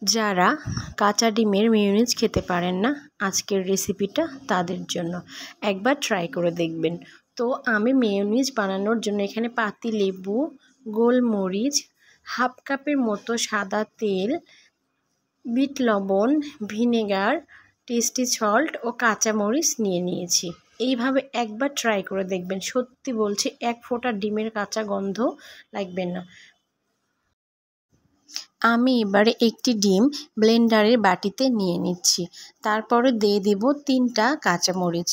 যারা কাঁচা ডিমের মেয়োনিজ খেতে পারেন না, আজকের রেসিপিটা তাদের জন্য। একবার ট্রাই করে দেখবেন। তো আমি মেয়োনিজ বানানোর জন্য এখানে পাতিলেবু, গোলমরিচ, হাফ কাপের মতো সাদা তেল, বিট লবণ, ভিনেগার, টেস্টি সল্ট ও কাঁচামরিচ নিয়ে নিয়েছি। এইভাবে একবার ট্রাই করে দেখবেন, সত্যি বলছি এক ফোঁটা ডিমের কাঁচা গন্ধ লাগবে না। আমি এবারে একটি ডিম ব্লেন্ডারের বাটিতে নিয়ে নিচ্ছি। তারপরে দিয়ে দিব 3টা কাঁচামরিচ।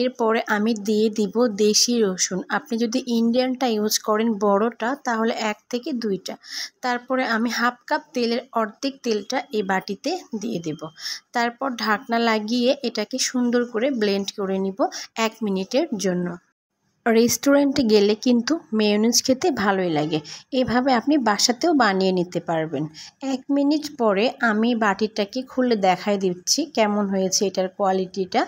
এরপরে আমি দিয়ে দিব দেশি রসুন। আপনি যদি ইন্ডিয়ানটা ইউজ করেন বড়টা, তাহলে 1 থেকে 2টা। তারপরে আমি হাফ কাপ তেলের অর্ধেক তেলটা এই বাটিতে দিয়ে দেব। তারপর ঢাকনা লাগিয়ে এটাকে সুন্দর করে ব্লেন্ড করে নিব 1 মিনিটের জন্য। রেস্টুরেন্টে গেলে কিন্তু মেয়োনিজ খেতে ভালোই লাগে। এভাবে আপনি বাসাতেও বানিয়ে নিতে পারবেন। 1 মিনিট পরে আমি বাটিটাকে খুলে দেখাই দিচ্ছি কেমন হয়েছে এটার কোয়ালিটিটা।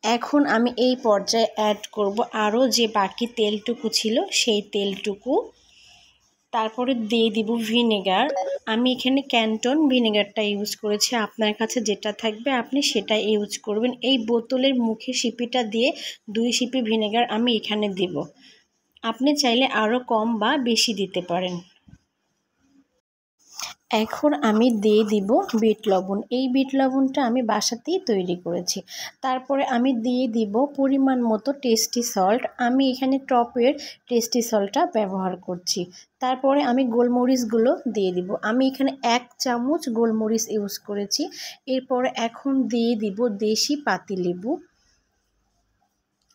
এখন আমি এই পর্যায়ে অ্যাড করব আরও যে বাকি তেলটুকু ছিল সেই তেলটুকু। তারপরে দিয়ে দিব ভিনেগার। আমি এখানে ক্যান্টন ভিনেগারটা ইউজ করেছি। আপনার কাছে যেটা থাকবে আপনি সেটা ইউজ করবেন। এই বোতলের মুখে সিপিটা দিয়ে 2 সিপি ভিনেগার আমি এখানে দেব। আপনি চাইলে আরও কম বা বেশি দিতে পারেন। এখন আমি দিয়ে দিব বিট লবণ। এই বিট লবণটা আমি বাসাতেই তৈরি করেছি। তারপরে আমি দিয়ে দিব পরিমাণ মতো টেস্টি সল্ট। আমি এখানে টপের টেস্টি সল্টটা ব্যবহার করছি। তারপরে আমি গোলমরিচগুলো দিয়ে দিব। আমি এখানে 1 চামচ গোলমরিচ ইউজ করেছি। এরপরে এখন দিয়ে দিব দেশি পাতিলেবু।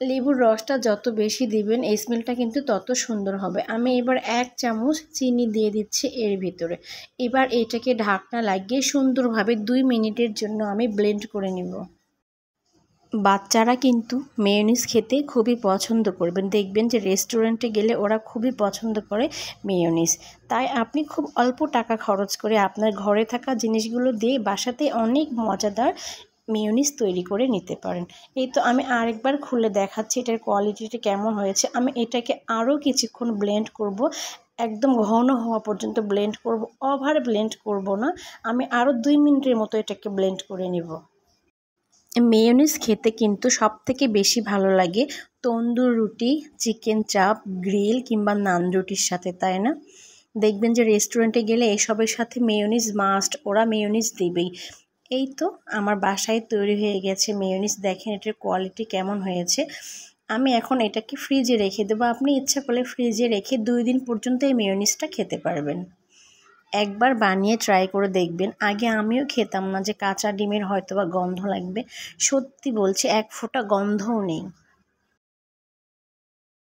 লেবুর রসটা যত বেশি দিবেন এই স্মেলটা কিন্তু তত সুন্দর হবে। আমি এবার 1 চামচ চিনি দিয়ে দিচ্ছি এর ভিতরে। এবার এটাকে ঢাকনা লাগিয়ে সুন্দরভাবে 2 মিনিটের জন্য আমি ব্লেন্ড করে নিব। বাচ্চারা কিন্তু মেয়োনিজ খেতে খুবই পছন্দ করবেন। দেখবেন যে রেস্টুরেন্টে গেলে ওরা খুবই পছন্দ করে মেয়োনিজ। তাই আপনি খুব অল্প টাকা খরচ করে আপনার ঘরে থাকা জিনিসগুলো দিয়ে বাসাতে অনেক মজাদার মেয়োনিজ তৈরি করে নিতে পারেন। এই তো আমি আরেকবার খুলে দেখাচ্ছি এটার কোয়ালিটিটা কেমন হয়েছে। আমি এটাকে আরও কিছুক্ষণ ব্লেন্ড করব। একদম ঘন হওয়া পর্যন্ত ব্লেন্ড করব, ওভার ব্লেন্ড করব না। আমি আরও 2 মিনিটের মতো এটাকে ব্লেন্ড করে নিব। মেয়োনিজ খেতে কিন্তু সবথেকে বেশি ভালো লাগে তন্দুর রুটি, চিকেন চাপ, গ্রিল কিংবা নান রুটির সাথে, তাই না? দেখবেন যে রেস্টুরেন্টে গেলে এসবের সাথে মেয়োনিজ মাস্ট, ওরা মেয়োনিজ দেবেই। এই তো আমার বাসায় তৈরি হয়ে গেছে মেয়োনিজ। দেখেন এটার কোয়ালিটি কেমন হয়েছে। আমি এখন এটাকে ফ্রিজে রেখে দেবো। আপনি ইচ্ছা করলে ফ্রিজে রেখে 2 দিন পর্যন্ত এই মেয়োনিজটা খেতে পারবেন। একবার বানিয়ে ট্রাই করে দেখবেন। আগে আমিও খেতাম না যে কাঁচা ডিমের হয়তোবা গন্ধ লাগবে। সত্যি বলছি এক ফোঁটা গন্ধও নেই।